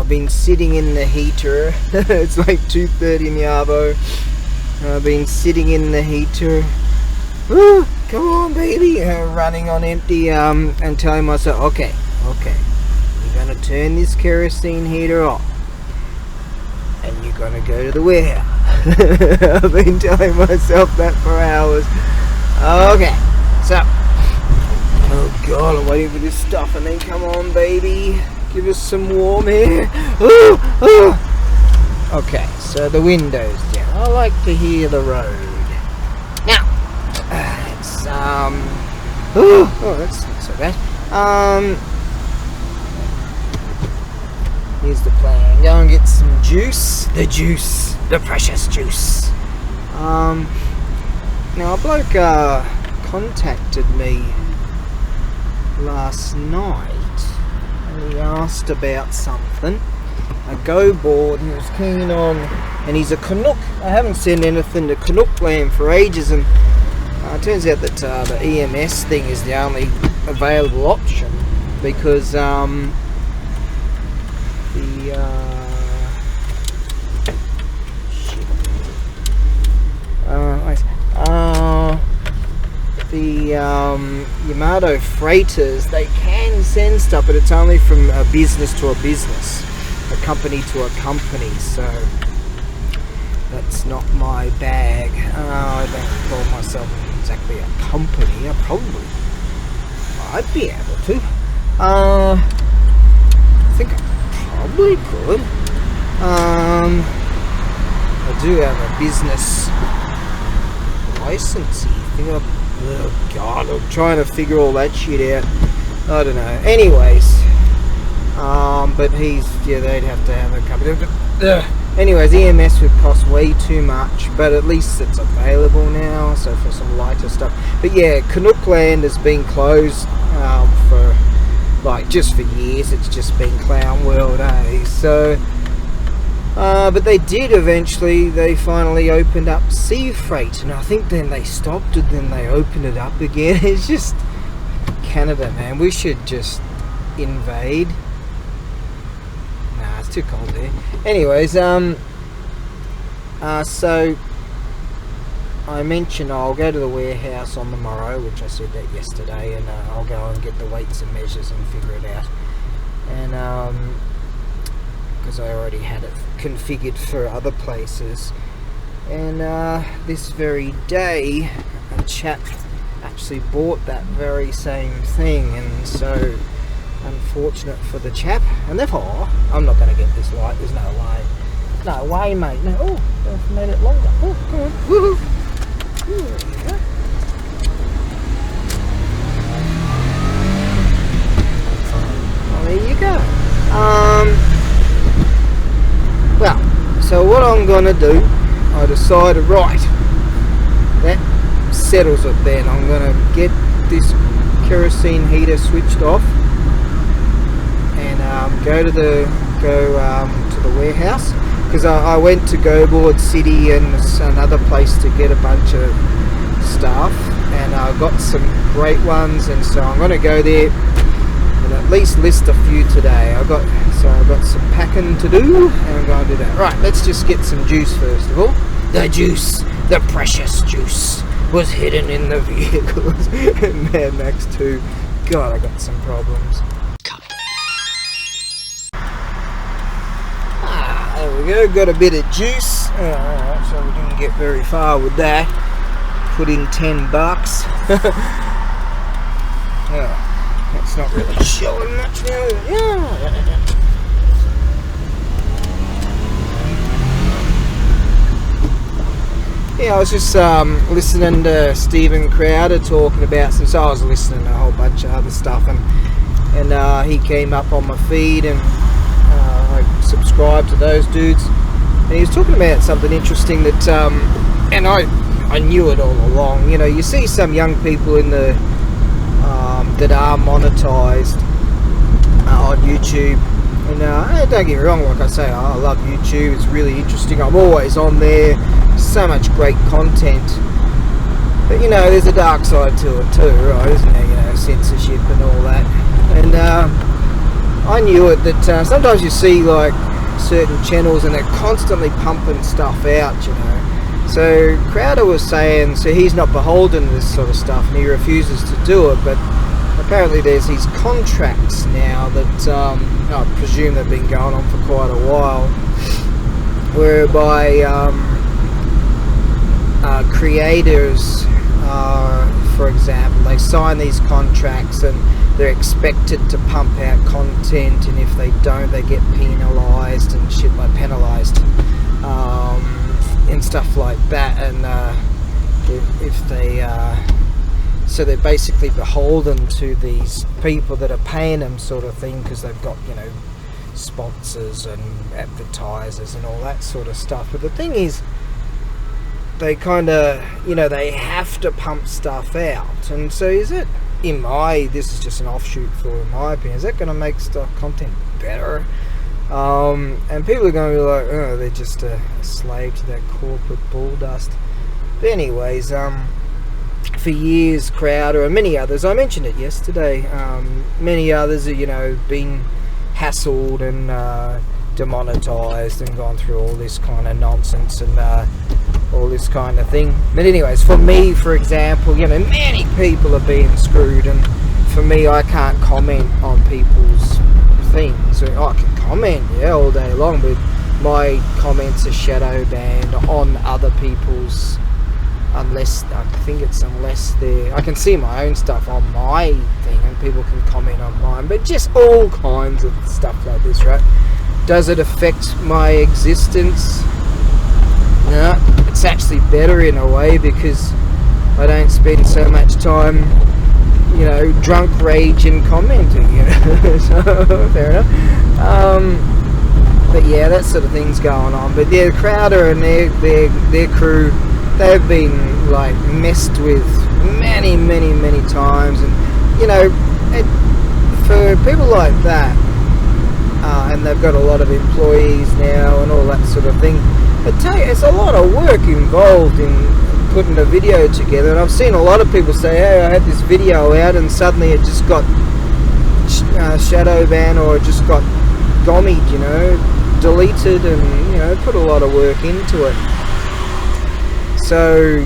I've been sitting in the heater. It's like 2:30 in the arvo. I've been sitting in the heater. Ooh, come on, baby. Running on empty, and telling myself, okay, you're gonna turn this kerosene heater off, and you're gonna go to the warehouse. I've been telling myself that for hours. Okay, so, oh god, I'm waiting for this stuff, and then come on, baby, give us some warm air. Ooh, ooh. Okay, so the window's down. I like to hear the road. Now, it's oh, that's not so bad. Here's the plan. Go and get some juice. The precious juice. Now a bloke contacted me last night, and he asked about something. A go board he was keen on, and he's a Canuck. I haven't seen anything to Canuck land for ages, and it turns out that the EMS thing is the only available option, because the Yamato freighters, they can send stuff, but it's only from a business to a business, a company to a company, so that's not my bag. I don't call myself exactly a company. I'd be able to. I think I probably could. I do have a business licensee thing. Oh god, I'm trying to figure all that shit out. I don't know. Anyways, but they'd have to have a company. Anyways, EMS would cost way too much, but at least it's available now, so for some lighter stuff. But yeah, Canuckland has been closed for just for years. It's just been Clown World, so but they finally opened up sea freight, and I think then they stopped and then they opened it up again. It's just Canada, man. We should just invade. Nah, it's too cold there. Anyways, so I mentioned I'll go to the warehouse on the morrow, which I said that yesterday, and I'll go and get the weights and measures and figure it out. And because I already had it configured for other places, and this very day a chap actually bought that very same thing, and so unfortunate for the chap, and therefore I'm not going to get this light. There's no way, mate. No. Oh, I've made it longer. Oh, come on. Woohoo. There you go. Well, there you go. Well, so what I'm gonna do, I decided, right, that settles it then. I'm gonna get this kerosene heater switched off and go to the warehouse, because I went to Boards City and another place to get a bunch of stuff, and I got some great ones, and so I'm gonna go there and at least list a few today. I've got some packing to do, and I'm going to do that. Right, let's just get some juice first of all. The juice, the precious juice, was hidden in the vehicles. And Mad Max 2, God, I got some problems. There we go, got a bit of juice. Alright, so we didn't get very far with that. Put in $10. That's not really showing much now. Yeah, I was just listening to Stephen Crowder talking about, since I was listening to a whole bunch of other stuff, and he came up on my feed, and I subscribed to those dudes, and he was talking about something interesting that, and I knew it all along. You know, you see some young people in the that are monetized on YouTube, and don't get me wrong, like I say, I love YouTube. It's really interesting. I'm always on there. So much great content, but you know, there's a dark side to it too, right? Isn't there? You know, censorship and all that. And I knew it that sometimes you see like certain channels and they're constantly pumping stuff out, you know. So Crowder was saying, so he's not beholden to this sort of stuff and he refuses to do it, but apparently there's these contracts now that I presume they've been going on for quite a while, whereby creators, for example, they sign these contracts and they're expected to pump out content, and if they don't, they get penalised and shit, like penalised, and stuff like that. And if they so they're basically beholden to these people that are paying them, sort of thing, because they've got, you know, sponsors and advertisers and all that sort of stuff. But the thing is, they kind of, you know, they have to pump stuff out. And so is it, this is just an offshoot thought in my opinion, is that going to make stuff content better? And people are going to be like, oh, they're just a slave to that corporate bull dust. But anyways, for years, Crowder and many others, I mentioned it yesterday, many others are, you know, been hassled and demonetized and gone through all this kind of nonsense and all this kind of thing. But anyways, for me, for example, you know, many people are being screwed, and for me, I can't comment on people's things. I can comment, yeah, all day long, but my comments are shadow banned on other people's, unless they're, I can see my own stuff on my thing and people can comment on mine, but just all kinds of stuff like this, right? Does it affect my existence? No, it's actually better in a way, because I don't spend so much time, you know, drunk rage and commenting, you know. So fair enough. But yeah, that sort of thing's going on. But yeah, Crowder and their crew, they've been like messed with many times, and you know, for people like that, and they've got a lot of employees now and all that sort of thing. I tell you, it's a lot of work involved in putting a video together, and I've seen a lot of people say, hey, I had this video out and suddenly it just got shadow banned, or it just got gommied, you know, deleted, and you know, put a lot of work into it. So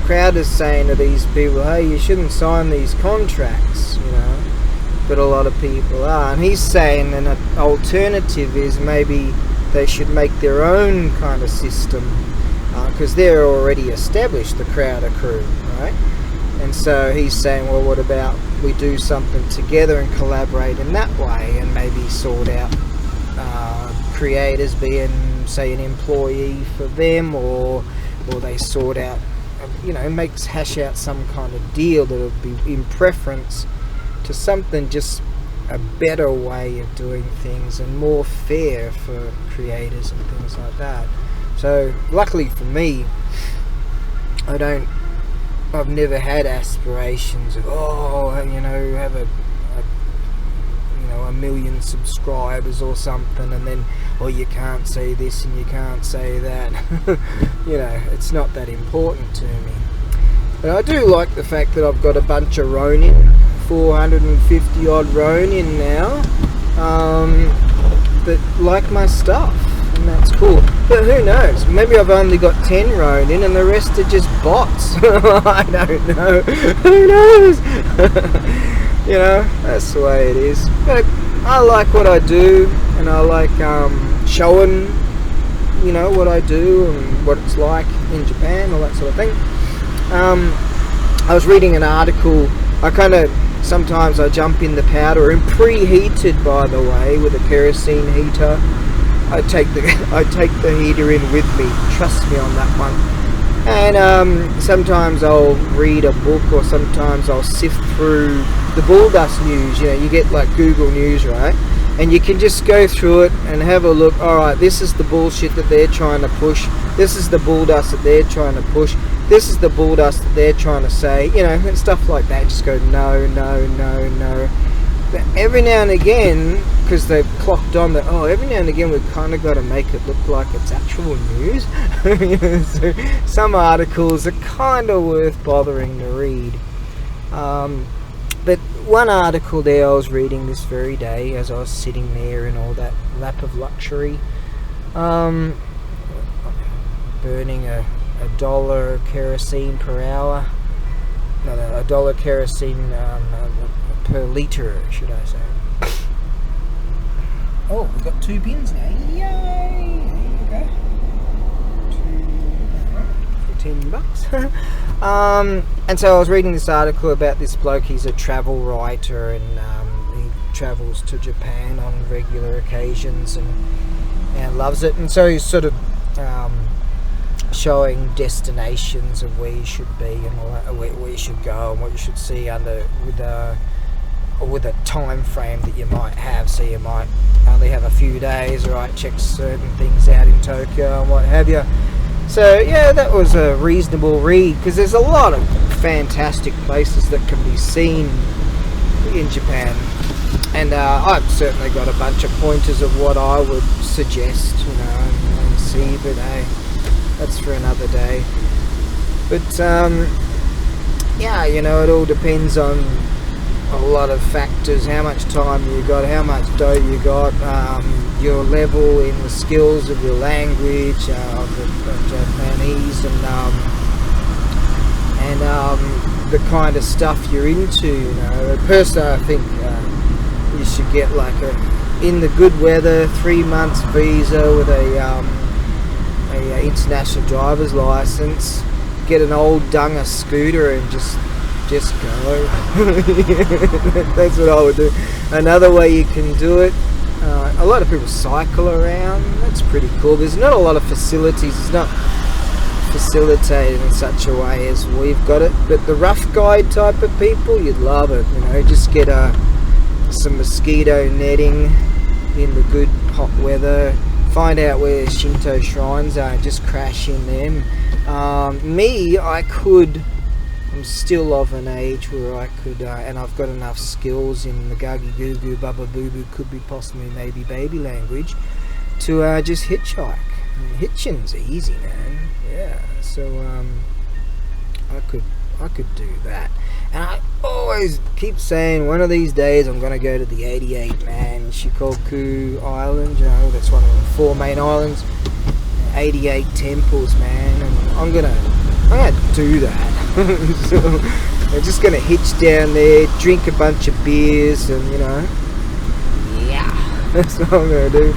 Crowder's saying to these people, hey, you shouldn't sign these contracts, you know, but a lot of people are, and he's saying an alternative is maybe they should make their own kind of system, because they're already established, the Crowder crew, right? And so he's saying, well, what about we do something together and collaborate in that way, and maybe sort out creators being, say, an employee for them, or they sort out, you know, hash out some kind of deal that would be in preference to something, just a better way of doing things and more fair for creators and things like that. So luckily for me, I've never had aspirations of, oh, you know, have a 1 million subscribers or something, and then, oh, you can't say this and you can't say that. You know, it's not that important to me. But I do like the fact that I've got a bunch of Ronin, 450 odd Ronin now, that like my stuff, and that's cool. But who knows, maybe I've only got 10 Ronin and the rest are just bots. I don't know. Who knows? You know, that's the way it is. But I like what I do, and I like showing, you know, what I do and what it's like in Japan, all that sort of thing. I was reading an article. Sometimes I jump in the powder room, preheated by the way, with a kerosene heater. I take the heater in with me, trust me on that one. And sometimes I'll read a book, or sometimes I'll sift through the bull dust news. You know, you get like Google News, right? And you can just go through it and have a look. Alright, this is the bullshit that they're trying to push. This is the bull dust that they're trying to push. This is the bull dust that they're trying to say. You know, and stuff like that. Just go, no. But every now and again, because they've clocked on that, every now and again we've kind of got to make it look like it's actual news. You know, so some articles are kind of worth bothering to read. But one article there I was reading this very day as I was sitting there in all that lap of luxury, burning a dollar kerosene per hour. No, a dollar kerosene per litre, should I say. Oh, we've got 2 bins now. Yay! There you go. $10. And so I was reading this article about this bloke. He's a travel writer, and he travels to Japan on regular occasions and loves it. And so he's sort of showing destinations of where you should be and all that, where you should go and what you should see with a time frame that you might have. So you might only have a few days, right? Check certain things out in Tokyo and what have you. So yeah, that was a reasonable read, because there's a lot of fantastic places that can be seen in Japan, and I've certainly got a bunch of pointers of what I would suggest, and see, but hey, that's for another day. But yeah, it all depends on a lot of factors: how much time you got, how much dough you got, your level in the skills of your language, of Japanese, and the kind of stuff you're into. Personally, I think you should get like in the good weather, 3 months visa with a international driver's license. Get an old Dunga scooter and just go. That's what I would do. Another way you can do it, a lot of people cycle around. That's pretty cool. There's not a lot of facilities. It's not facilitated in such a way as we've got it, but the rough guide type of people, you'd love it. Just get some mosquito netting in the good hot weather. Find out where Shinto shrines are and just crash in them. I'm still of an age where I could, and I've got enough skills in the Gagi Goo Goo Baba Boo Boo, could be possibly maybe baby language, to just hitchhike. Hitching's easy, man. Yeah, so I could do that. And I always keep saying one of these days I'm going to go to the 88-man Shikoku Island. That's one of the 4 main islands. 88 temples, man, and I'm gonna do that. So I'm just gonna hitch down there, drink a bunch of beers, and yeah, that's what I'm gonna do.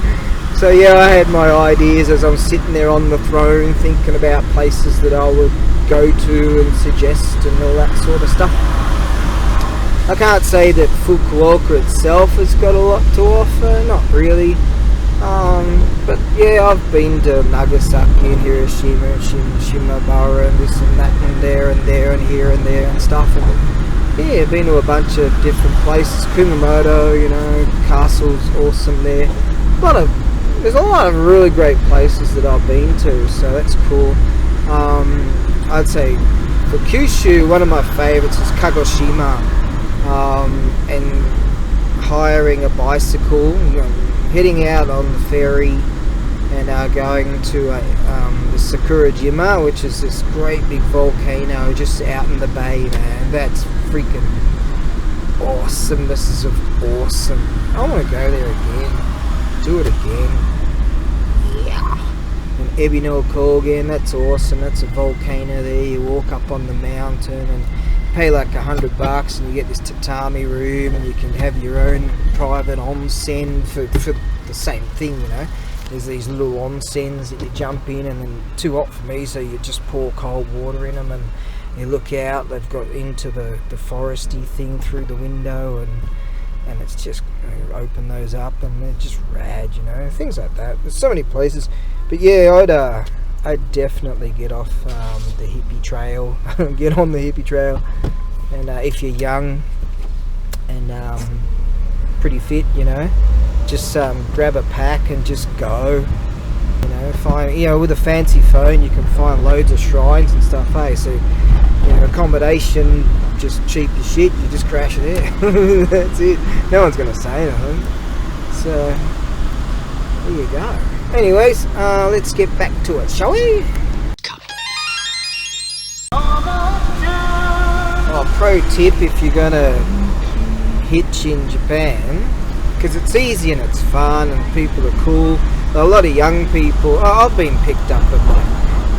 So yeah, I had my ideas as I'm sitting there on the throne thinking about places that I would go to and suggest and all that sort of stuff. I can't say that Fukuoka itself has got a lot to offer, not really. But yeah, I've been to Nagasaki and Hiroshima and Shimabara and this and that and there and here and there and stuff. And yeah, been to a bunch of different places. Kumamoto, castle's awesome there. There's a lot of really great places that I've been to, so that's cool. I'd say for Kyushu, one of my favourites is Kagoshima, and hiring a bicycle, heading out on the ferry and going to the Sakurajima, which is this great big volcano just out in the bay, man. That's freaking awesomeness of awesome. I want to go there again. Do it again. Yeah. And Ebi no Kogen, that's awesome. That's a volcano there. You walk up on the mountain and pay like $100 and you get this tatami room and you can have your own private onsen for the same thing, There's these little onsens that you jump in, and then too hot for me, so you just pour cold water in them and you look out. They've got into the foresty thing through the window, and it's just, open those up and they're just rad, things like that. There's so many places. But yeah, I'd definitely get off the hippie trail, get on the hippie trail, and if you're young and pretty fit, just grab a pack and just go. Find, with a fancy phone you can find loads of shrines and stuff. Hey, so accommodation just cheap as shit. You just crash there. That's it. No one's gonna say anything. So there you go. Anyways, let's get back to it, shall we? Oh, pro tip: if you're gonna hitch in Japan, because it's easy and it's fun and people are cool. A lot of young people. I've been picked up at like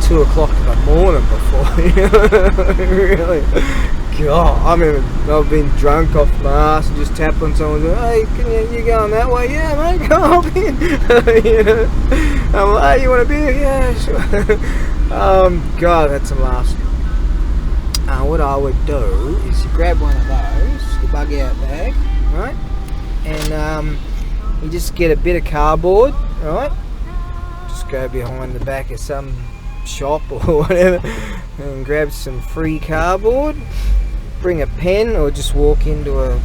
2 o'clock in the morning before. Really. God, I remember I've been drunk off my ass and just tap on someone and go, hey, you going that way? Yeah, mate, go hop in. You know? I'm like, hey, you want a beer? Yeah, sure. God, I've had some laughs. What I would do is you grab one of those, your bug out bag, right? And you just get a bit of cardboard, right? Just go behind the back of some shop or whatever and grab some free cardboard. Bring a pen or just walk into a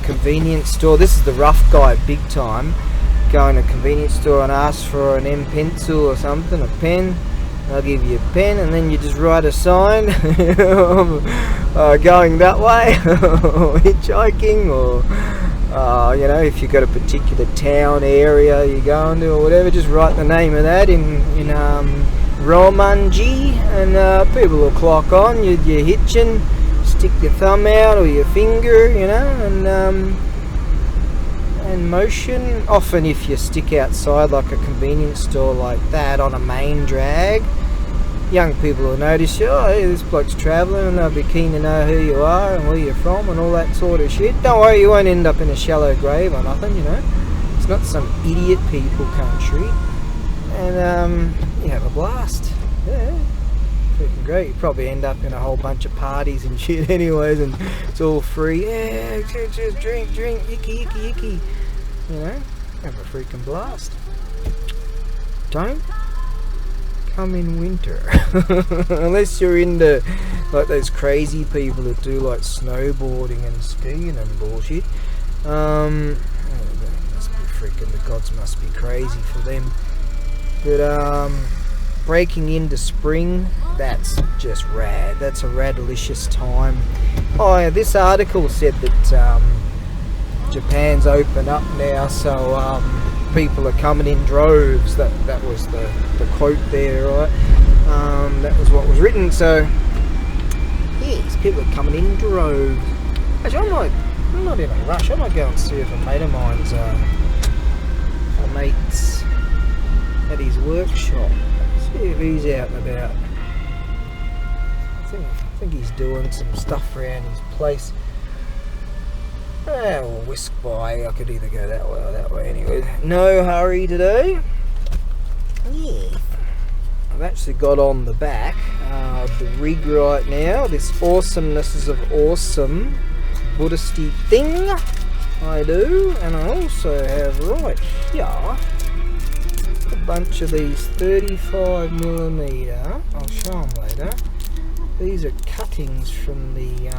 convenience store. This is the rough guy big time. Go in a convenience store and ask for an M pencil or something, a pen. They'll give you a pen and then you just write a sign going that way or hitchhiking or you know, if you've got a particular town area you're going to or whatever, just write the name of that in Romanji and people will clock on. You're hitching, stick your thumb out or your finger, you know, and motion. Often if you stick outside like a convenience store like that on a main drag, young people will notice you. Oh, hey, this bloke's travelling and they'll be keen to know who you are and where you're from and all that sort of shit. Don't worry, you won't end up in a shallow grave or nothing, you know. It's not some idiot people country. And you have a blast. Yeah, freaking great. You probably end up in a whole bunch of parties and shit anyways, and it's all free. Yeah, just drink, yicky. You know, have a freaking blast. Don't come in winter unless you're into like those crazy people that do like snowboarding and skiing and bullshit. Must be freaking, the gods must be crazy for them. But breaking into spring, that's just rad. That's a radalicious time. Oh yeah, this article said that Japan's open up now, so people are coming in droves. That was the quote there, right? That was what was written. So yes, people are coming in droves. Actually, I'm not in a rush. I might go and see if a mate of mine's at his workshop. See if he's out and about. I think he's doing some stuff around his place. We'll whisk by. I could either go that way or that way anyway. No hurry today. Yeah. I've actually got on the back of the rig right now. This awesomeness of awesome Buddhisty thing I do. And I also have right here a bunch of these 35mm. I'll show them later. These are cuttings from the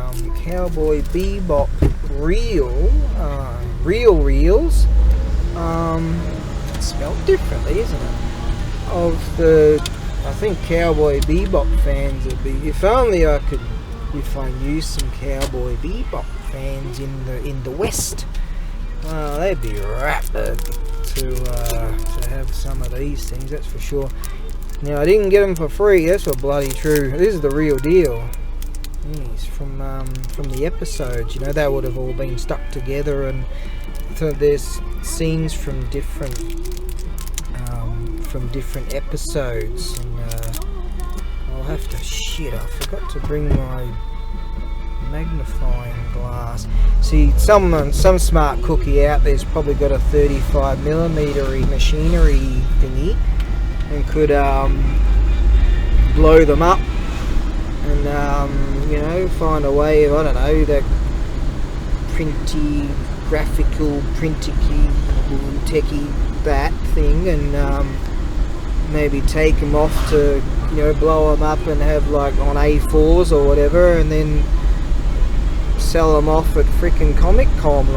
Cowboy Bebop reels. It's spelled differently, isn't it? Of the, I think Cowboy Bebop fans would be. If only I knew some Cowboy Bebop fans in the West. They'd be rapid to have some of these things. That's for sure. Now I didn't get them for free. That's what bloody true. This is the real deal. Yes, from the episodes. You know, they would have all been stuck together, and so there's scenes from different episodes. And I'll have to shit. I forgot to bring my magnifying glass. See, some smart cookie out there's probably got a 35mm machinery thingy. And could blow them up and you know, find a way of, I don't know, that graphical printicky techie that thing, and maybe take them off to, you know, blow them up and have like on A4s or whatever, and then sell them off at frickin' Comic-Con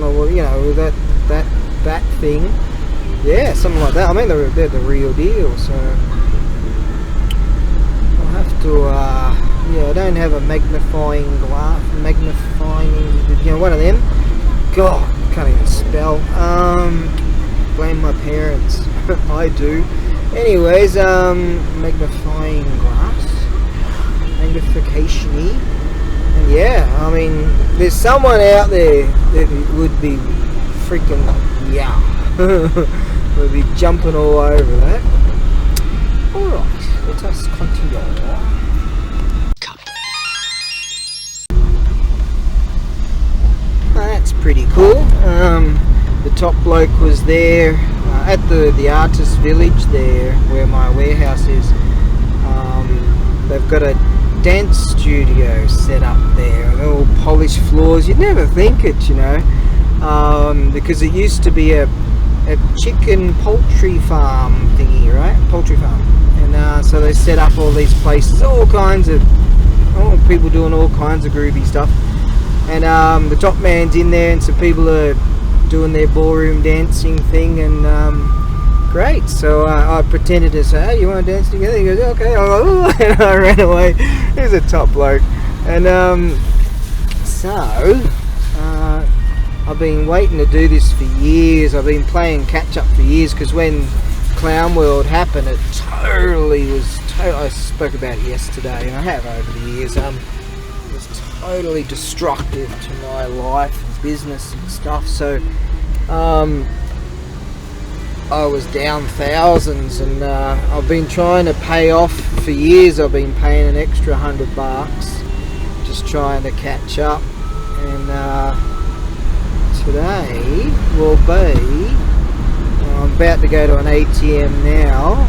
or you know, that thing. Yeah, something like that. I mean, they're the real deal, so I'll have to, yeah, I don't have a magnifying glass, you know, one of them. God, can't even spell. Blame my parents. I do. Anyways, magnifying glass, magnification-y, and yeah, I mean, there's someone out there that would be freaking, yeah, would be jumping all over that. Alright, let us continue. That's pretty cool. The top bloke was there at the artist village there where my warehouse is. They've got a dance studio set up there and all polished floors. You'd never think it, you know, because it used to be a chicken poultry farm thingy, right? Poultry farm. And so they set up all these places, all kinds of people doing all kinds of groovy stuff. And the top man's in there and some people are doing their ballroom dancing thing, and great. So I pretended to say, hey, you want to dance together? He goes, okay. And I ran away. He's a top bloke. And I've been waiting to do this for years. I've been playing catch up for years, because when Clown World happened, it totally was. I spoke about it yesterday, and I have over the years. It was totally destructive to my life and business and stuff. So I was down thousands, and I've been trying to pay off for years. I've been paying an extra $100, just trying to catch up. And today will be, I'm about to go to an ATM now.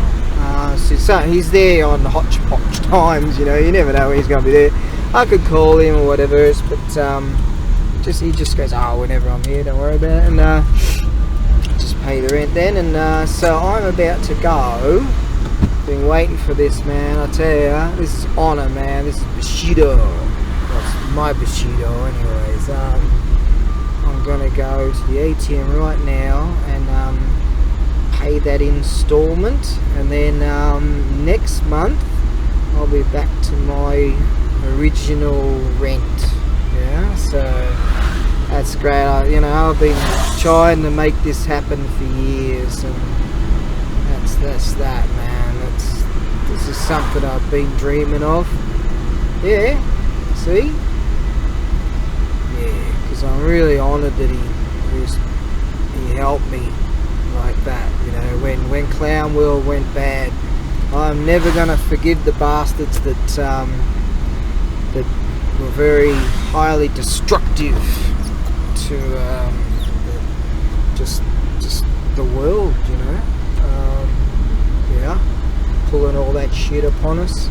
So he's there on the hodgepodge times, you know, you never know when he's going to be there. I could call him or whatever, but he just goes, oh, whenever I'm here, don't worry about it, and just pay the rent then. And so I'm about to go. Been waiting for this, man. I tell you, this is honour, man. This is Bushido. That's my Bushido, anyways. I'm gonna go to the ATM right now and pay that installment, and then next month I'll be back to my original rent. Yeah, so that's great. I've been trying to make this happen for years, and that's that, man. This is something I've been dreaming of. Yeah, see? Yeah, because I'm really honoured that he helped me like that. You know, when Clown World went bad, I'm never gonna forgive the bastards that were very highly destructive to just the world, you know. Yeah, pulling all that shit upon us.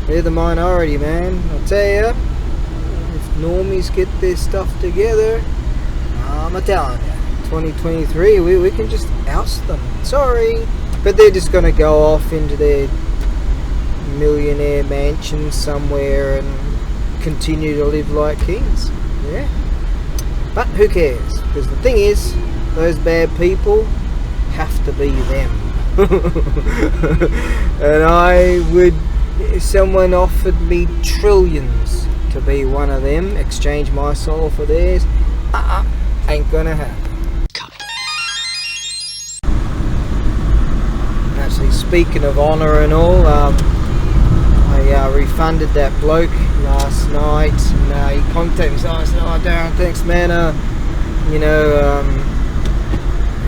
They're the minority, man. I tell you, if normies get their stuff together, I'm telling you, 2023, we can just oust them. Sorry, but they're just gonna go off into their millionaire mansion somewhere and continue to live like kings. Yeah, but who cares? Because the thing is, those bad people have to be them. And I would, if someone offered me trillions to be one of them, exchange my soul for theirs, ain't gonna happen. Actually, speaking of honour and all, I refunded that bloke last night, and he contacted me. So I said, oh, Darren, thanks, man.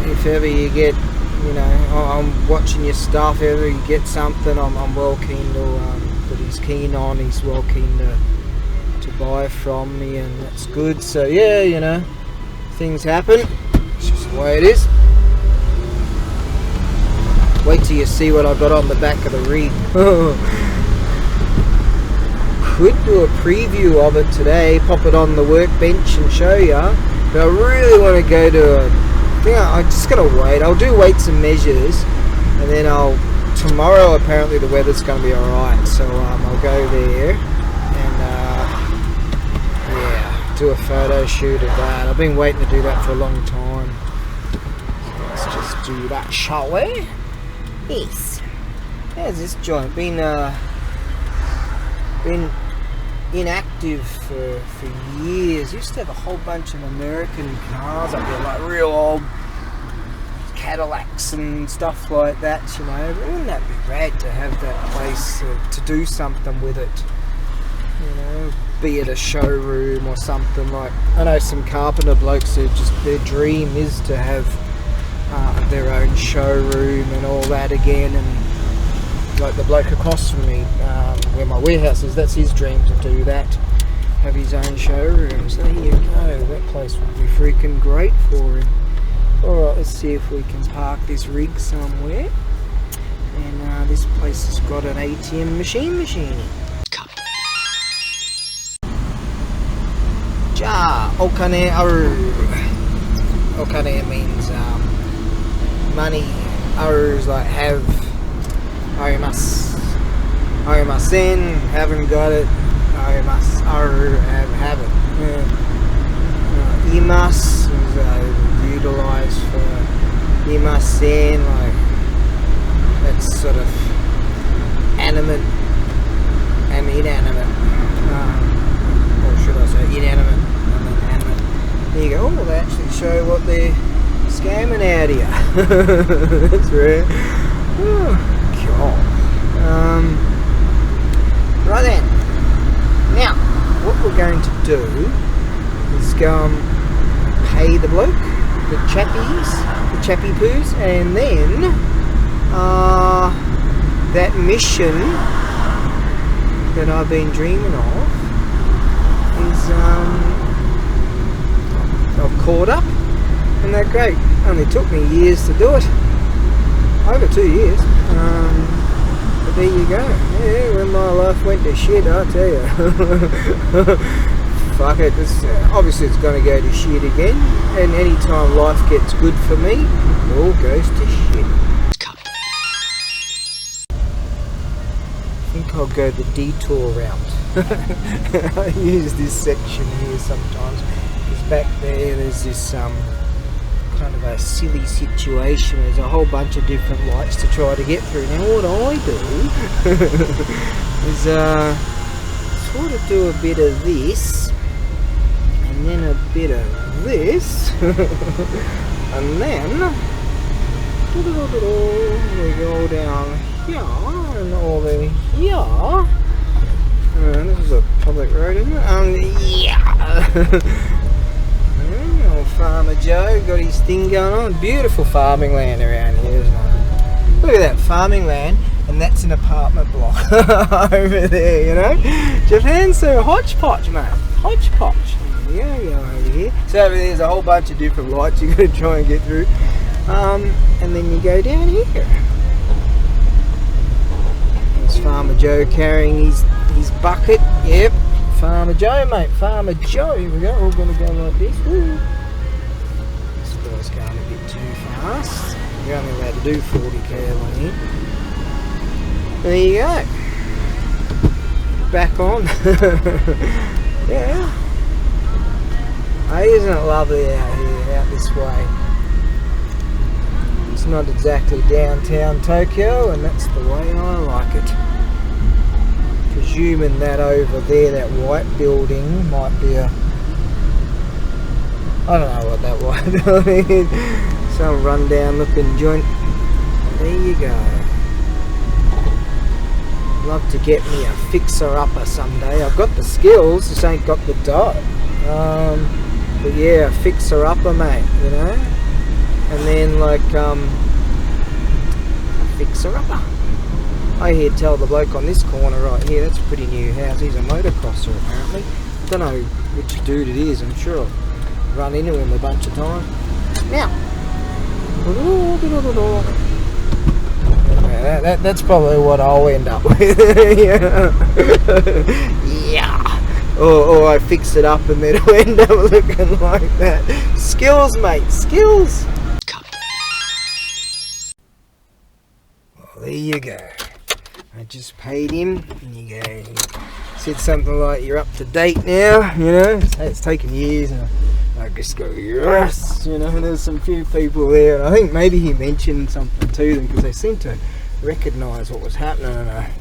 If ever you get, I'm watching your stuff. If ever you get something, I'm well keen to, that he's keen on. He's well keen to buy from me, and that's good. So yeah, things happen. It's just the way it is. Wait till you see what I got on the back of the rig. Could do a preview of it today, pop it on the workbench and show ya. But I really want to go to I just gotta wait. I'll do weights and measures, and then tomorrow apparently the weather's gonna be alright, so I'll go there and do a photo shoot of that. I've been waiting to do that for a long time. So let's just do that, shall we? Yes. How's this joint? Been inactive for years. Used to have a whole bunch of American cars up there, like real old Cadillacs and stuff like that, But wouldn't that be great to have that place to do something with it? you know, be it a showroom or something. Like, I know some carpenter blokes who just, their dream is to have their own showroom and all that again. And like the bloke across from me, where my warehouse is, that's his dream to do that, have his own showroom. So there you go, that place would be freaking great for him. Alright, let's see if we can park this rig somewhere. And this place has got an ATM machine. Ja, okane aru. Okane means money. Aru is like have. Arimasu. Arimasen, haven't got it. Arimasu, aru, have it. Imas is utilised for imasen, like that's sort of animate and inanimate. Or should I say inanimate and then animate. There you go. Oh, they actually show what they're scamming out here. That's rare. Oh, God. Right then. Now, what we're going to do is go and pay the bloke, the chappy poos, and then that mission that I've been dreaming of is I've caught up, and they're great. Only took me years to do it, over 2 years. But there you go. Yeah, when my life went to shit, I tell you. Fuck it. Obviously, it's going to go to shit again. And anytime life gets good for me, it all goes to shit. I think I'll go the detour route. I use this section here sometimes because back there's this kind of a silly situation. There's a whole bunch of different lights to try to get through. Now what I do is sort of do a bit of this and then a bit of this and then we go down here and over here. This is a public road, isn't it? Yeah. Farmer Joe got his thing going on. Beautiful farming land around here, isn't it? Look at that farming land, and that's an apartment block over there, you know. Japan's so hodgepodge, mate. Hodgepodge. Yeah, you go over here. So over there's a whole bunch of different lights you got to try and get through, and then you go down here. There's Farmer Joe carrying his bucket. Yep, Farmer Joe, mate. Farmer Joe. Here we go. We're going to go like this. Woo. This guy's going a bit too fast. You're only allowed to do 40k along here. There you go. Back on. Yeah. Hey, isn't it lovely out here, out this way? It's not exactly downtown Tokyo, and that's the way I like it. Presuming that over there, that white building might be a... I don't know what that white building is. Some rundown looking joint. There you go. Love to get me a fixer-upper someday. I've got the skills, just ain't got the dough. But yeah, a fixer-upper, mate, you know? And then like, a fixer-upper. I hear tell the bloke on this corner right here, that's a pretty new house. He's a motocrosser apparently. I don't know which dude it is, I'm sure I've run into him a bunch of times. Now, that's probably what I'll end up with. Yeah. Or I fix it up and then it'll end up looking like that. Skills, mate, skills. Well, there you go. I just paid him, and you go. He said something like, "You're up to date now," you know. It's taken years, and I just go, "Yes," you know. There's some few people there, and I think maybe he mentioned something to them because they seemed to recognise what was happening, and I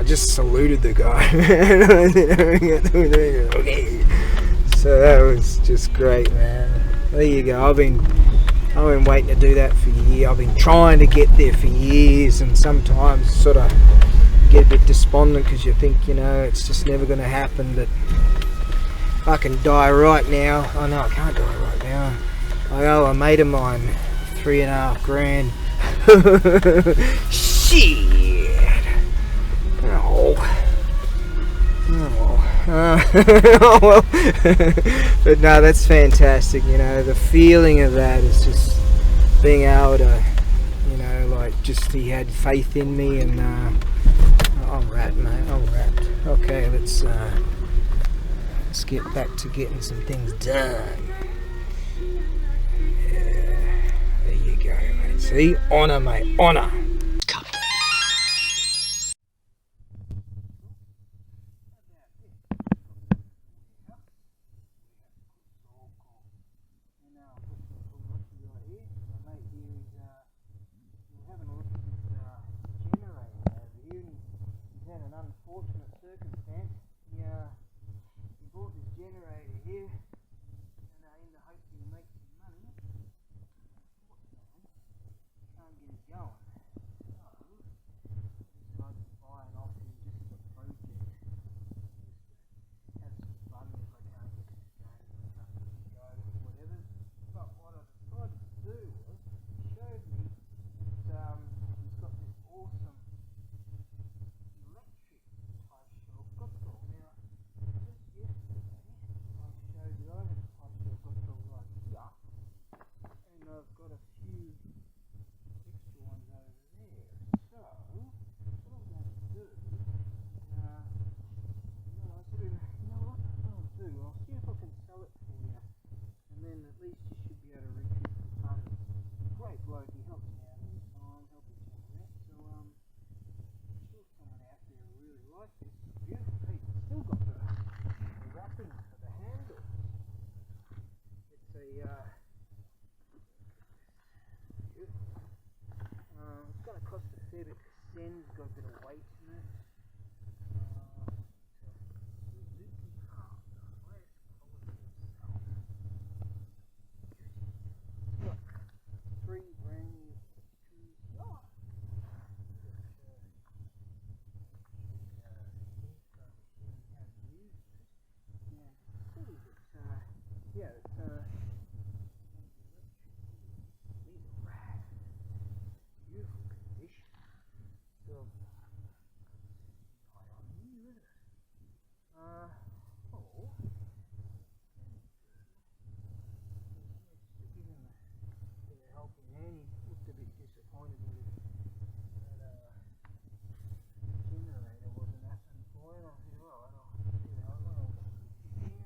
just saluted the guy. Okay. So that was just great, man. There you go. I've been waiting to do that for years. I've been trying to get there for years, and sometimes sort of get a bit despondent because you think, you know, it's just never going to happen. But I can die right now. Oh no, I can't die right now. I owe a mate of mine $3.5 grand. Shit. Oh. Oh well. But no, that's fantastic. You know, the feeling of that is just being able to, you know, like, just he had faith in me, and I'm wrapped, mate. I'm wrapped. Okay, let's get back to getting some things done. Yeah, there you go, mate. See, honour, mate, honour. Unfortunate circumstance. He bought this generator here, and in the hope he'll make some money. Can't get it going. So I decided to buy it off him just as a project. Have some fun if I can't get this going, whatever. But what I decided to do was, he showed me that he's got this awesome electric partial KOTO. Now, just yesterday, I showed you I have a partial KOTO right here, and I've got a few extra ones over there. So, what I'm going to do, I said, you know what I'll do, I'll see if I can sell it for you, and then at least you should be able to recoup the funds. Great bloke, he helps me out all the time, help each other out. So, sure someone out there will really like this. It's a beautiful piece. It's still got the wrapping for the handle. It's a beautiful. It's going to cost a fair bit to send. It's got a bit of weight in it. Suzuki car, the highest quality of sound. It's got 3 brand new screws. Beautiful condition. So, give him a helping hand. He looked a bit disappointed that generator wasn't happening for him. I said, well, I'll here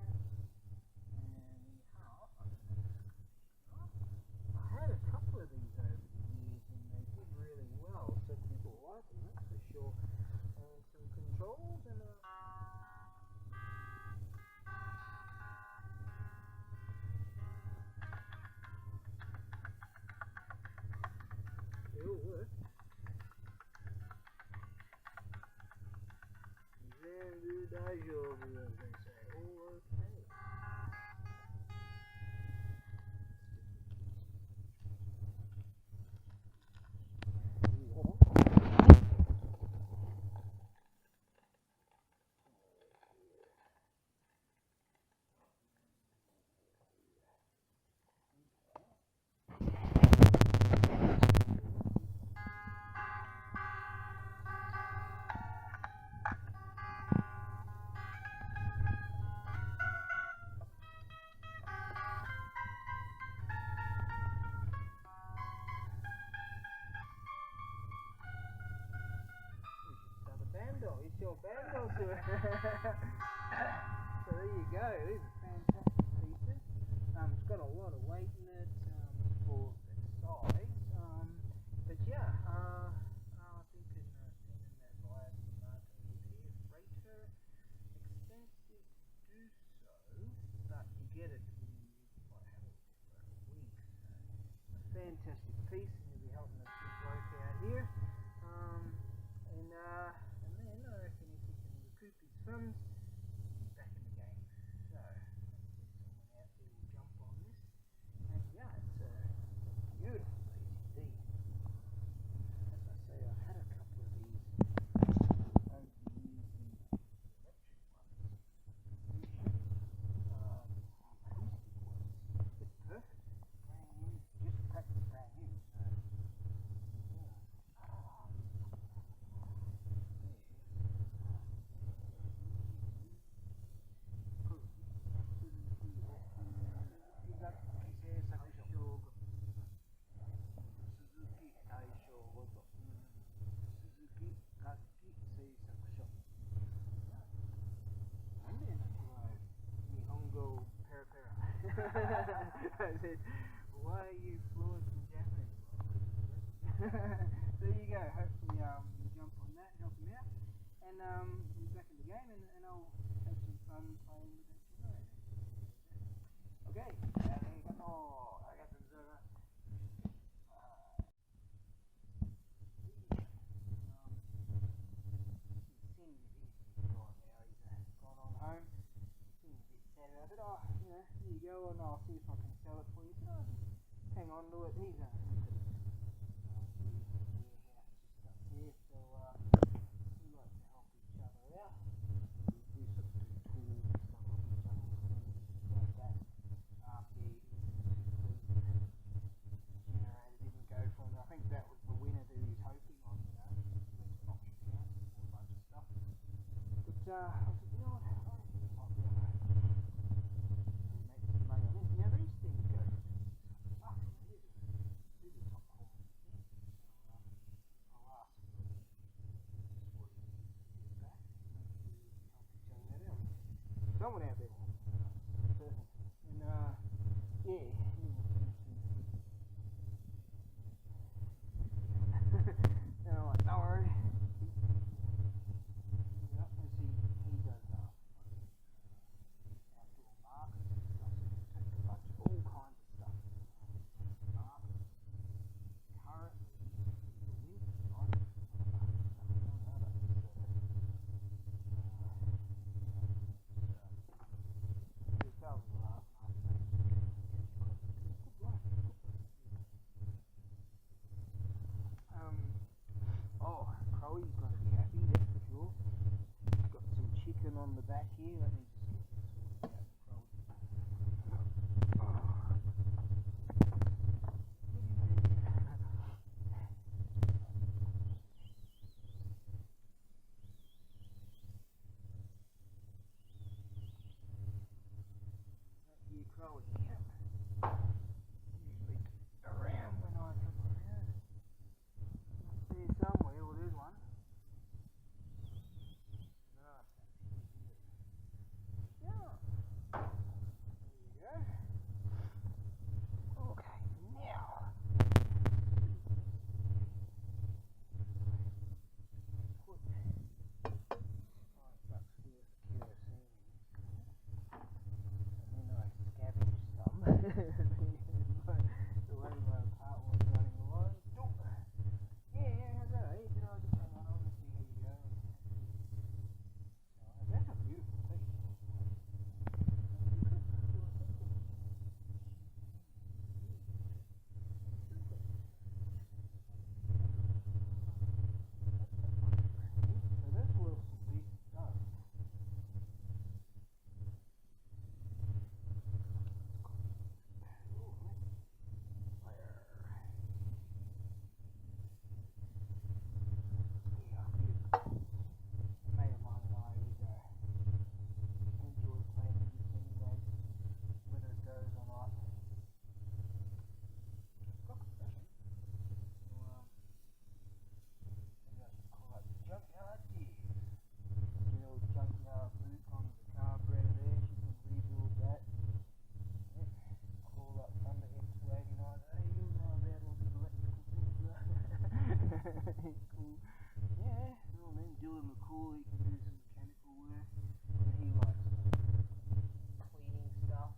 and half. I had a couple of these over the years, and they did really well, so people like them, that's for sure. And some controls, and they all work. Then do die job, as they say. All okay. It's your bando, sir. So there you go. These are fantastic pieces. It's got a lot of weight in it for its size. But yeah, I think in sending that via the market here, freighter, expensive to do so, but you get it. You might have it for a week. So a fantastic piece, and you'll be helping us good bloke out here. And then I reckon if he can recoup his funds, he's back in the game. So hopefully someone out there will jump on this. And yeah, it's a beautiful piece indeed. As I say, I've had a couple of these said, why are you fluent in Japanese? There you go. Hopefully you jump on that, help him out, and he's back in the game, and I'll have some fun playing with it tonight. Okay, oh, I got some Zoma. Home, seems a bit sad. I said, oh, you know, here you go, and I'll see if I can sell it for you. So hang on to it. He's warehouse just up here, so we like to help each other out. We sort of do tools and stuff off each other, things like that. Generator didn't go for him. I think that was the winner that he was hoping on. You know, he went to auction house and bought a bunch of stuff. But I said, you know what? Someone out there. And yeah. And I'm like, don't worry. Yep, and see, he does outdoor markets and stuff, so he takes a bunch of all kinds of stuff. Markets. Currently, the winter time, Chloe's going to be happy, that's for sure. Got some chicken on the back here. Let me just get this sorted out for Chloe. Here, Chloe. Yep. Usually around when I come around. There's somewhere, well there's one. Nice. Yeah. There you go. Okay, now. Put 5 bucks worth of kerosene in. And then I scavenge some. The way my part was running along. Yeah, how's that? Hey, did I just hang on and see how you go? That's a beautiful piece. So that's worth some decent stuff. Cool. Yeah, well then Dylan McCall, he can do some mechanical work, and he likes cleaning stuff.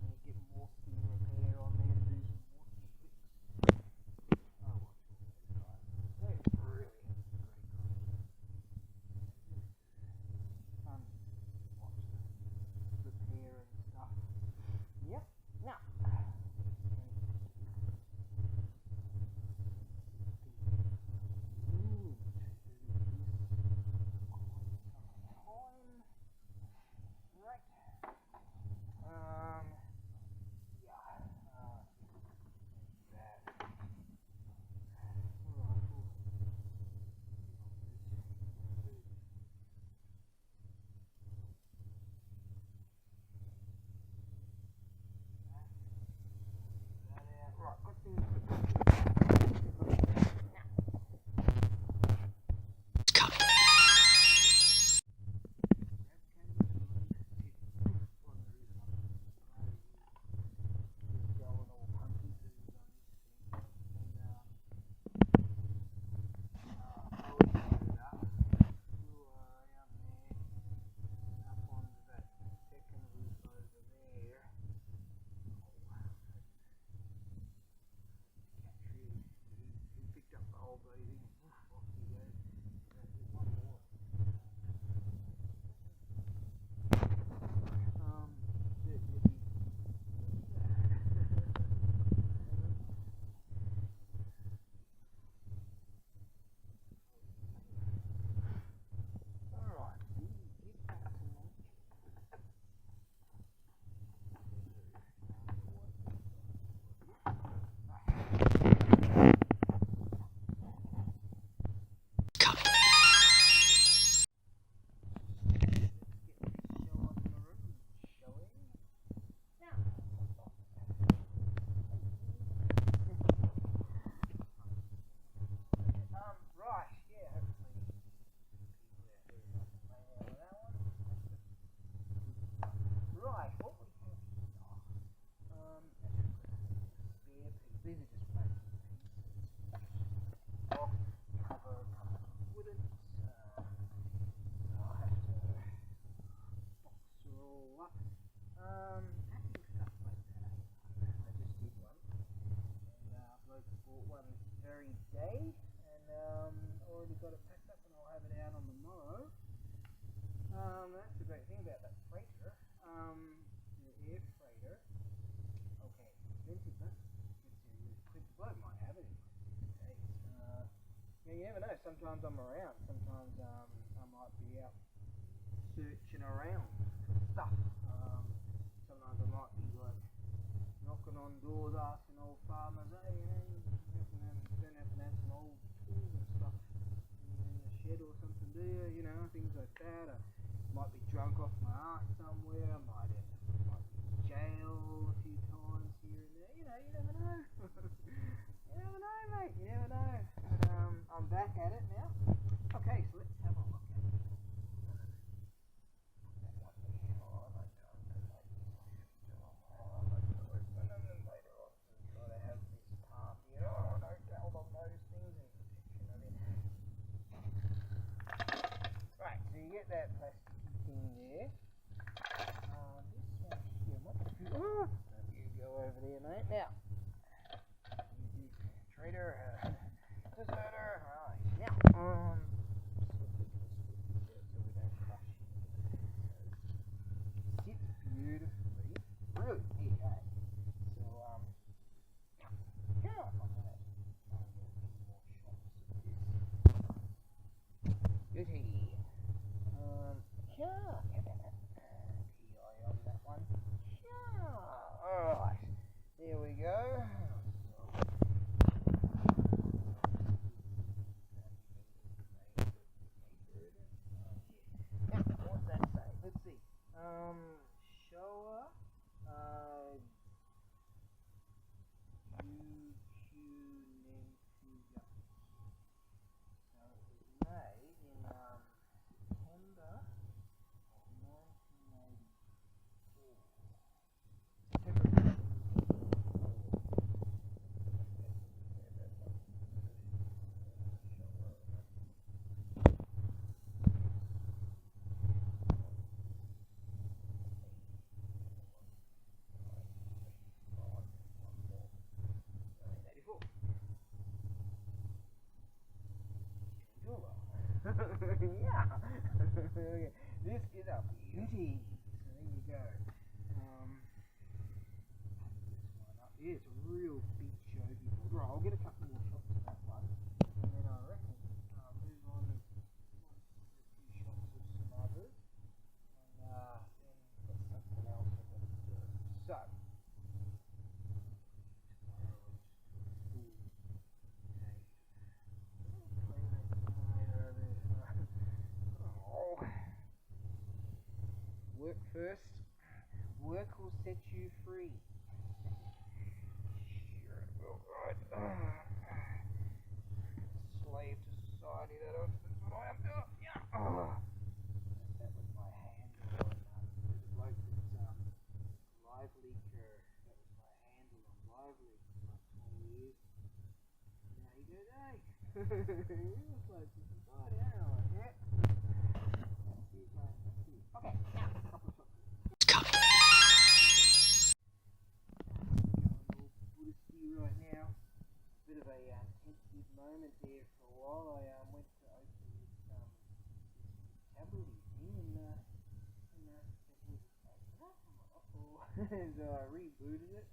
You get more ski repair on there to do some water tricks. I watch all those guys. They're brilliant. Great guys. Fun to watch them repair and stuff. Yep. Now. packing stuff like that. I just did one, and bloke bought one this very day, and already got it packed up, and I'll have it out on tomorrow. That's the great thing about that freighter, the air freighter. Okay, expensive, huh? The bloke might have it in days. Yeah, you never know. Sometimes I'm around. Sometimes I might be out searching around for stuff. Sometimes I might be like knocking on doors, asking old farmers, hey, you know, don't have to have some old tools and stuff in the shed or something, do you? You know, things like that. I might be drunk off my ass somewhere. I might be in jail a few times here and there. You know, you never know. You never know, mate. You never know. But, I'm back at it now. Okay, so let's have a look at it. Right, so you get that plastic thing there. This one here, you go over there, mate. Now, you trader, deserter. Right, now, so we don't crush it. Sits beautifully. Really big, eh? So, yeah, I'm gonna get a few more shots of this. Beauty. Yeah. PI on that one. Yeah. Alright. There we go. Now, what's that say? Let's see. Showa So it was made in September of 1984. Yeah. This is a beauty. So there you go. This one up here. It's a real big shogi board. Right, I'll get a couple more shots of that one, and then I reckon move on and a few shots of some others, and then got something else I've got to do. So. Work first. Work will set you free. Sure it will, right. Slave to society, that's what I am doing. Yeah. That was my handle on the bloke that's lively cur. That was my handle on lively for like 20 years. Now he goes, hey. He was like to society, I don't like that. Okay, now a couple of shots. Going all Buddhisty right now. Bit of a tensive moment there for a while. I went to open this tablet thing and so I rebooted it.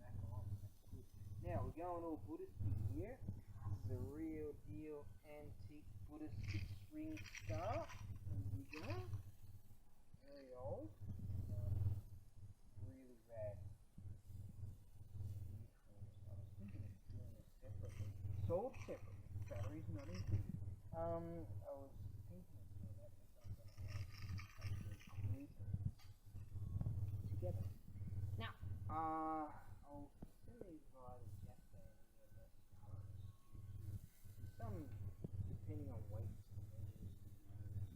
Back on. That's good. Now we're going all Buddhisty here. This is a real deal antique Buddhist 6-ring star. There we go. Very old. Really rad. I was thinking of doing it separately. Sold separately. Batteries not included. I was thinking of doing that, but I'm going to actually group together. Now, I'll send these via the Japan EMS harness due to some, depending on weights and measures and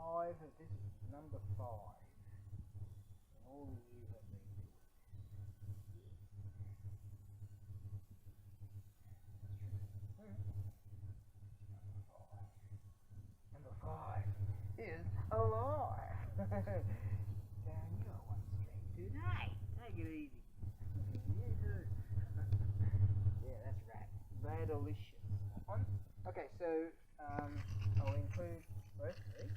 5, this is number 5. All the years I've been doing this. Number 5 is alive. Damn, you got one stream today. Take it easy. You do. Yeah, that's right. Radalicious. Okay, so I'll include both three.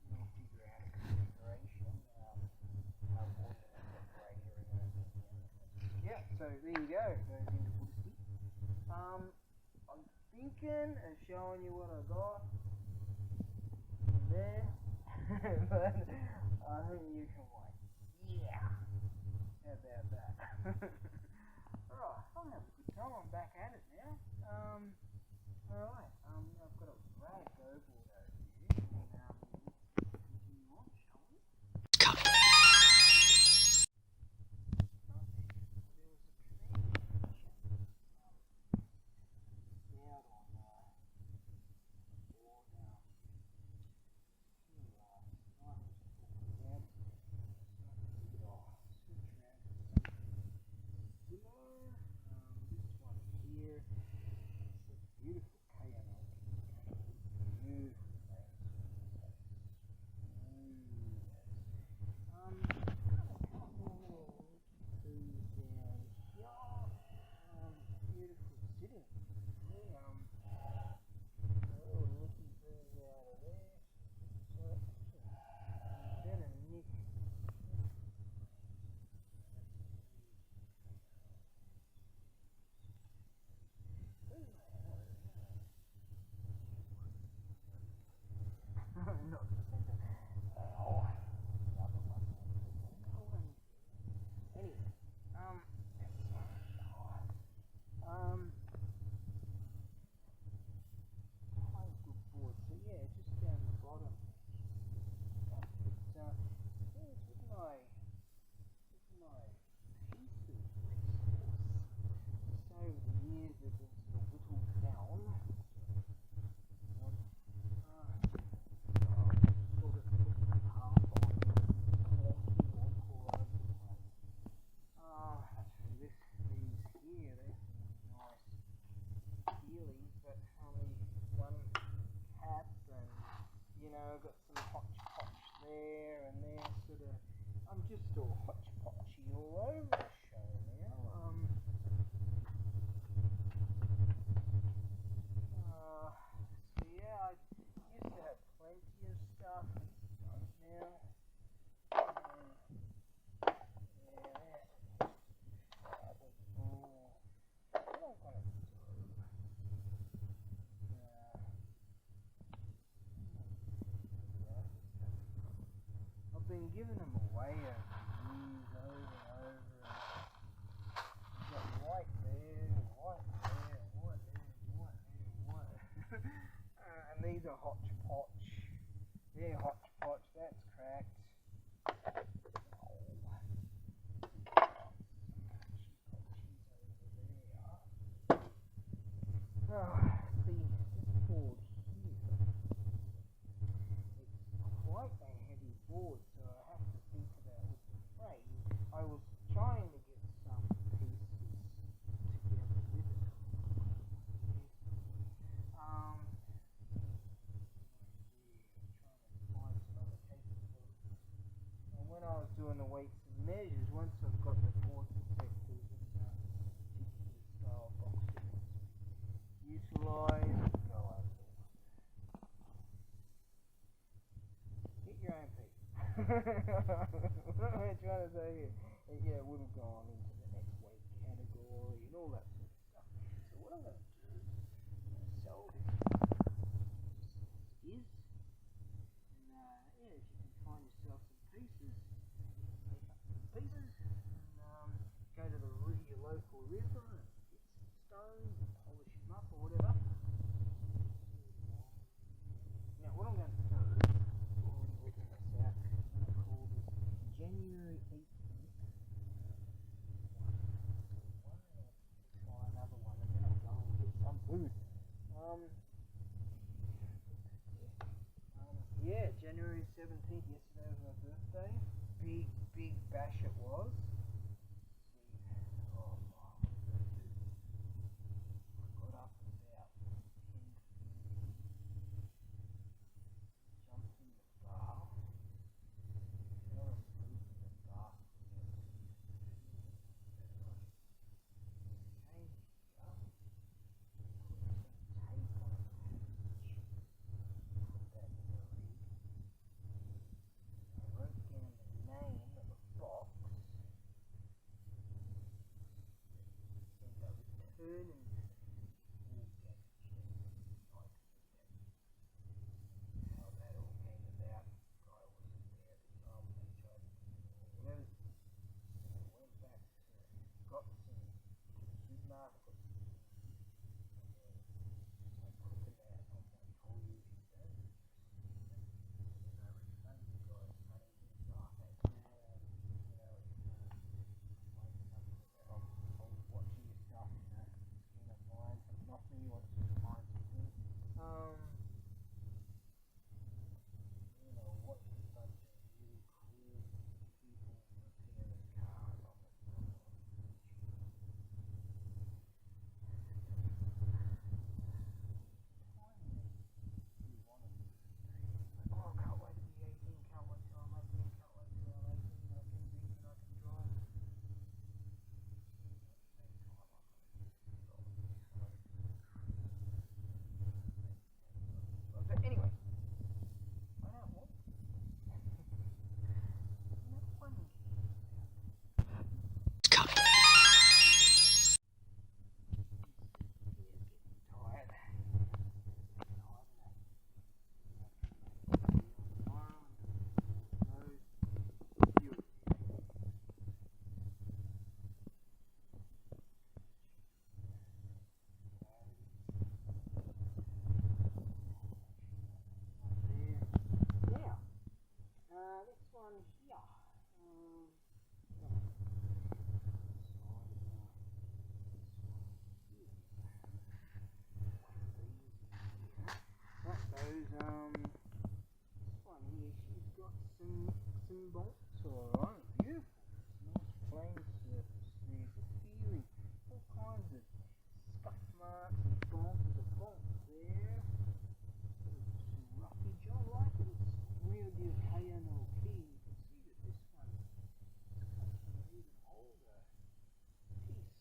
We'll figure out a configuration. Yeah, so there you go. Goes into Buddhist. I'm thinking of showing you what I got there, but I think you can wait. Yeah. How about that? Alright, I'll have a good time. I'm back at it now. Alright, I've got a rag overboard over here, and let's continue on, shall we? There was a out on this one here. It's a beautiful KML. Beautiful. Beautiful sitting. Nicky bird out of there. Then a Nick. Not the center. Anyway, quite a good board. So yeah, just down the bottom. It's with my pieces. So over the years they've been sort of whittled down. Sort of put half on, walking all over the place. These here, they're nice feelies, but only one cap, and got some hodgepodge there and there, sort of. I'm just all hodgepodgey all over the show now. So yeah, I used to have plenty of stuff. Don't now. I've been giving them away over the years, over and over. You've got white there, white there, white there, white there, white there. And these are hodgepodge. They're hodgepodge, that's cracked. See, this board here, it's quite a heavy board, so I have to think about with the frame. I was trying to get some pieces together with it. Trying to find some other cases. And when I was doing the weights and measures, once I've got the board protectors and particular style boxes utilise, go over there. Get your own piece. What am I trying to say here? Yeah, it would have gone into the next weight category and all that sort of stuff. So what I'm going to do is I'm going to sell this and yeah, if you can find yourself some pieces, make up some pieces and go to your local river and get some stones and polish them up or whatever. Now what I'm going to do, already working this out, I'm going to call this January 18th. Try another one and then I'll go and get Yeah, January 17th, yesterday was my birthday. Big bash it was. Oh my, I got up about 10:30, jumped in the bath, fell asleep in the bath about 6:30. Came here, put some tape on a package, put that in the rig. I wrote down the name of a box, and I returned and all damaged it. Like how that all came about. Guy wasn't there at the time when they tried to do it or whatever. So I went back got some supermarket, got some and then I put them out on my tool unit. And I refunded the guy's money. He was like, hey, I'm watching your stuff, skin of mine, not me, you want to find something. Watching a bunch of really cool people repairing cars on the oh, I can't wait to be 18, can't wait till I'm 18, can't wait till I'm 18, I can drink and I can drive. But anyway, I don't want no one tired. This one here. That goes, this one here, she's got some bolts, alright, beautiful. Nice plain surface there, good feeling. All kinds of scuff marks and bonks there. Some roughage, I like it. It's real deal KNO key. You can see that this one is cut from an even older piece.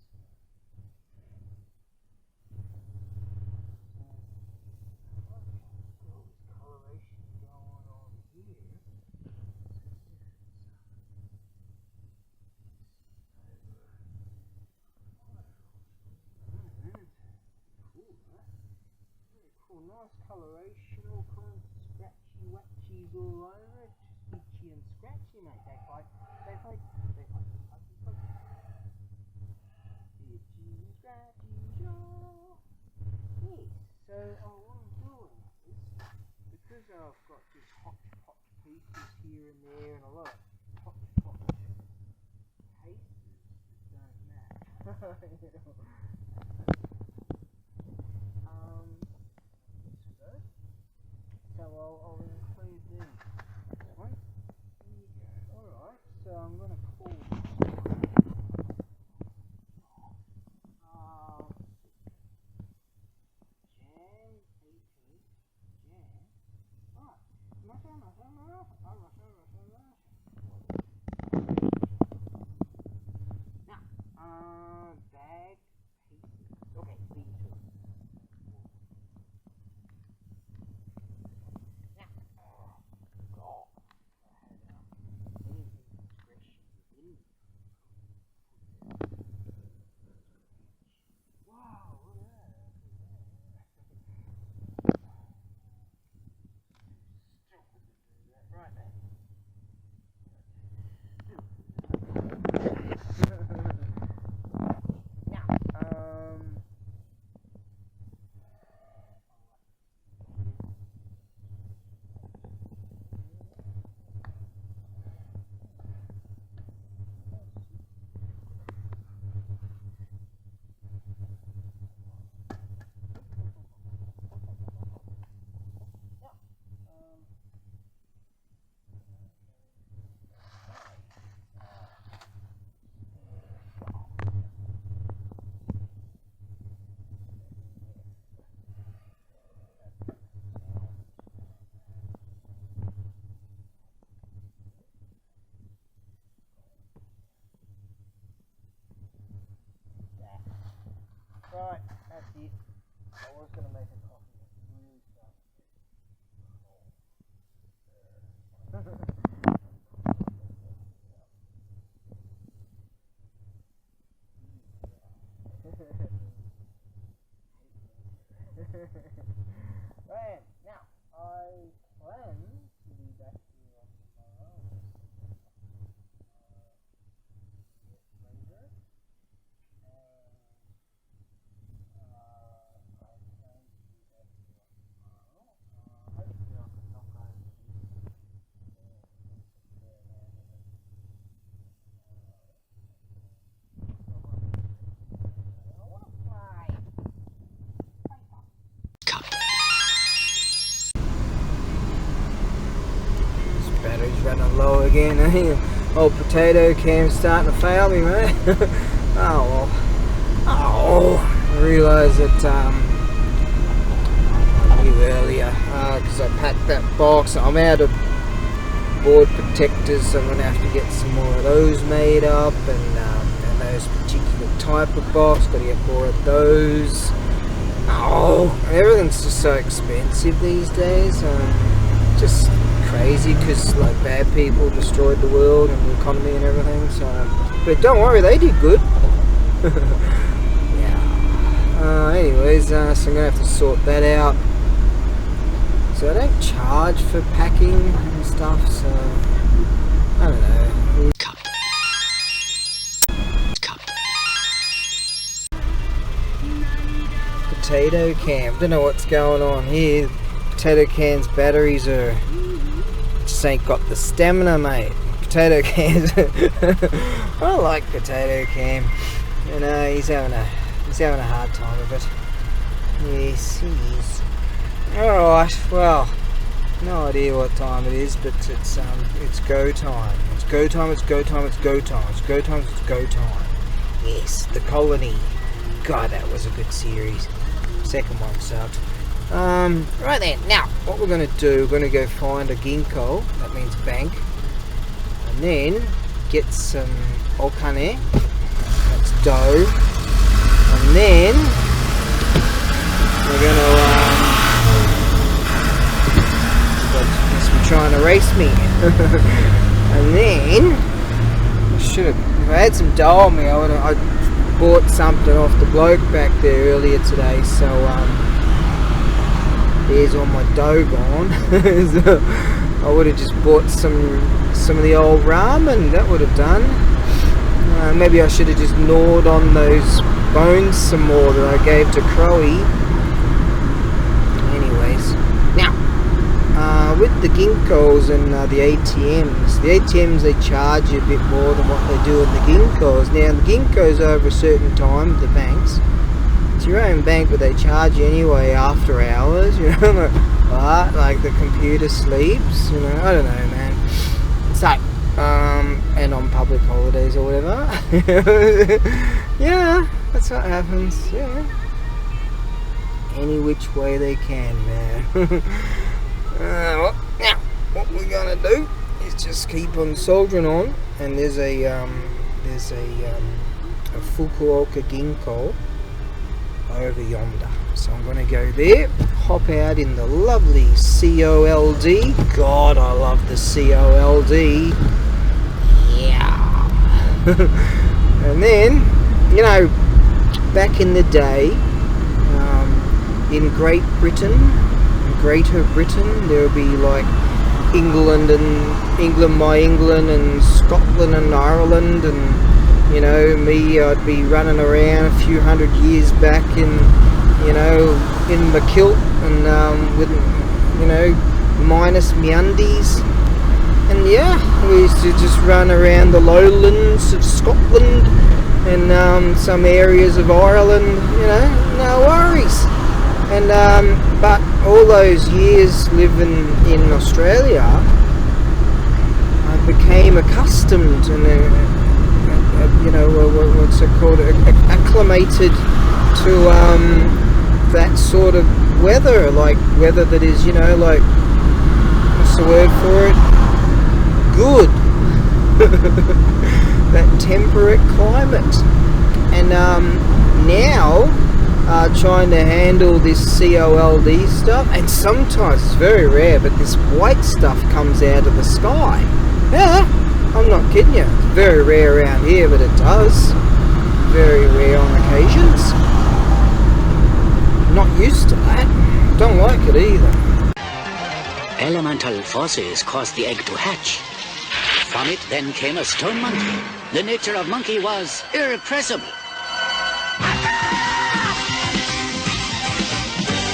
All this coloration going on here. Very cool, nice coloration, all kinds of scratchy watchies all over it, just itchy and scratchy, mate. They fight. Itchy and scratchy, oh. Yes, so what I'm doing is, because I've got just hodgepodge pieces here and there and a lot of hodgepodge cases that don't match. So I'll include these. This one. There you go. Alright, so I'm going to call this Jam 18. Jam. Right. Now, bag pieces. Okay, these two. Right then. Right, that's it. I was going to make a coffee. Right, now I plan to be back here on tomorrow. Later. Battery's running low again, eh? Old potato cam's starting to fail me, mate. Oh well. Oh, I realised that I knew earlier because I packed that box. I'm out of board protectors, so I'm going to have to get some more of those made up, and those particular type of box. Got to get more of those. Oh, everything's just so expensive these days. Just crazy because like bad people destroyed the world and the economy and everything. So, but don't worry, they did good. Yeah. Anyways, so I'm gonna have to sort that out. So I don't charge for packing and stuff. So I don't know. Potato can. Don't know what's going on here. Potato can's batteries just ain't got the stamina, mate. Potato cans. I like potato can. You know, he's having a hard time of it. Yes, he is. Alright, well, no idea what time it is, but it's go time. It's go time, it's go time, it's go time. It's go time, it's go time. Yes, The Colony. God, that was a good series. Second one sucked. Right then, now what we're going to do, we're going to go find a ginkgo, that means bank, and then get some okane, that's dough, and then we're going to must be trying to race me. And then if I had some dough on me, I bought something off the bloke back there earlier today, so there's all my dough gone. So I would have just bought some of the old ramen. That would have done. Maybe I should have just gnawed on those bones some more that I gave to Crowy. Anyways, now with the ginkgos and the ATMs they charge you a bit more than what they do in the ginkgos. Now the ginkgos over a certain time, the banks. It's your own bank, but they charge you anyway after hours, you know, like the computer sleeps, you know, I don't know, man. It's like, and on public holidays or whatever. Yeah, that's what happens, yeah. Any which way they can, man. Well, now, what we're gonna do is just keep on soldiering on, and there's a Fukuoka ginkgo over yonder, so I'm going to go there, hop out in the lovely COLD. God, I love the COLD. Yeah. And then, you know, back in the day, in Great Britain, Greater Britain, there would be like England, my England, and Scotland and Ireland, and you know, me, I'd be running around a few hundred years back in, you know, in my kilt and with, you know, minus me undies. And yeah, we used to just run around the lowlands of Scotland and some areas of Ireland, you know, no worries. And but all those years living in Australia, I became accustomed and you know, what's it called, acclimated to that sort of weather, like weather that is, you know, like, what's the word for it? Good. That temperate climate. And now trying to handle this COLD stuff, and sometimes it's very rare, but this white stuff comes out of the sky. Yeah, I'm not kidding you. It's very rare around here, but it does. Very rare on occasions. Not used to that. Don't like it either. Elemental forces caused the egg to hatch. From it then came a stone monkey. The nature of monkey was irrepressible.